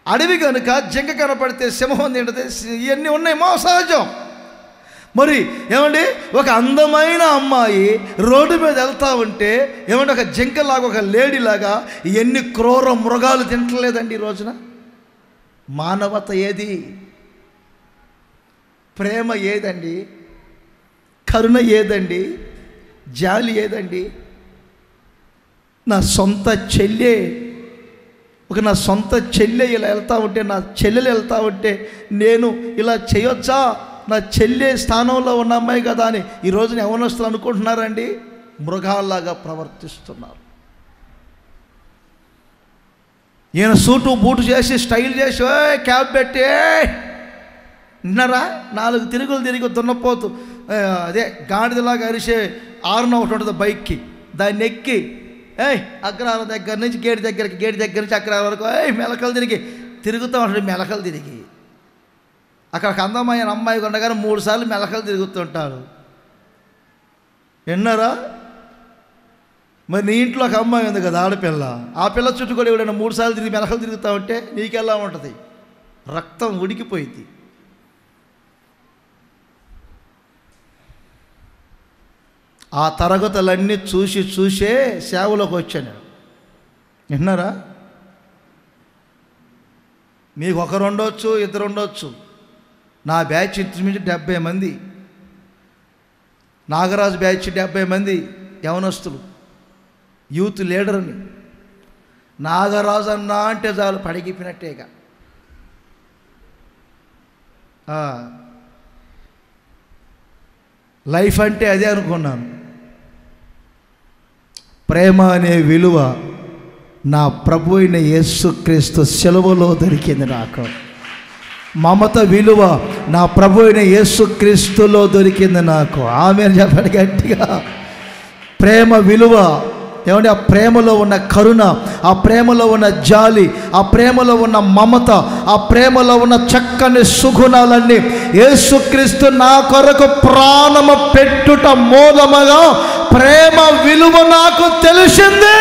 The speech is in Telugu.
అడవి కనుక జింక కనపడితే సింహం తింటది, ఇవన్నీ ఉన్నాయి, మా సహజం. మరి ఏమండి, ఒక అందమైన అమ్మాయి రోడ్డు మీద వెళ్తూ ఉంటే ఏమంటే ఒక జింకలాగా ఒక లేడీలాగా ఎన్ని క్రూర మృగాలు తింటలేదండి ఈ రోజున. మానవత ఏది? ప్రేమ ఏదండి? కరుణ ఏదండి? జాలి ఏదండి? నా సొంత చెల్లె, నా సొంత చెల్లె ఇలా వెళ్తూ ఉంటే, నా చెల్లెలు వెళ్తూ ఉంటే నేను ఇలా చేయొచ్చా? నా చెల్లె స్థానంలో ఉన్న అమ్మాయి కదా అని ఈ రోజున యవ్వనస్తులు అనుకుంటున్నారండి. మృగాల్లాగా ప్రవర్తిస్తున్నారు. ఈయన సూటు బూటు చేసి స్టైల్ చేసి క్యాబ్ పెట్టి విన్నారా, 4 తిరుగులు తిరిగి దున్నపోతు అదే గాడిదలాగా అరిసే ఆరున ఒకటి ఉంటుంది బైక్కి, దాన్ని ఎక్కి అగ్రహారం దగ్గర నుంచి గేట్ దగ్గర నుంచి అగ్రహారం వరకు మెలకలు తిరుగుతూ ఉంటాడు. మెలకలు తిరిగి అక్కడికి అందమైన అమ్మాయి ఉండగానే 3 సార్లు మెలకలు తిరుగుతుంటాడు. విన్నారా? మరి నీ ఇంట్లో ఒక అమ్మాయి ఉంది కదా, ఆడపిల్ల, ఆ పిల్ల చుట్టూ కూడా ఎవడైనా 3 సార్లు తిరిగి మెలకలు తిరుగుతూ ఉంటే నీకెలా ఉంటుంది? రక్తం ఉడికిపోయింది. ఆ తరగతులన్నీ చూసే సేవలోకి వచ్చాను. విన్నారా? మీకు ఒకరు ఉండొచ్చు, ఇద్దరు ఉండొచ్చు. నా బ్యాచ్ ఇంచుమించు 70 మంది, నాగరాజు బ్యాచ్ 70 మంది యవనస్తులు, యూత్ లీడర్ని. నాగరాజు అన్నా అంటే చాలు పడిగిపోయినట్టేగా. లైఫ్ అంటే అదే అనుకున్నాను. ప్రేమ అనే విలువ నా ప్రభు అయిన యేసుక్రీస్తు సిలువలో దొరికింది నాకు. మమత విలువ నా ప్రభు అయిన యేసుక్రీస్తులో దొరికింది నాకు. ఆమేన్ చెప్పండి గట్టిగా. ప్రేమ విలువ ఏమంటే ఆ ప్రేమలో ఉన్న కరుణ, ఆ ప్రేమలో ఉన్న జాలి, ఆ ప్రేమలో ఉన్న మమత, ఆ ప్రేమలో ఉన్న చక్కని సుగుణాలన్నీ యేసుక్రీస్తు నా కొరకు ప్రాణము పెట్టుట మూలముగా ప్రేమ విలువ నాకు తెలిసింది.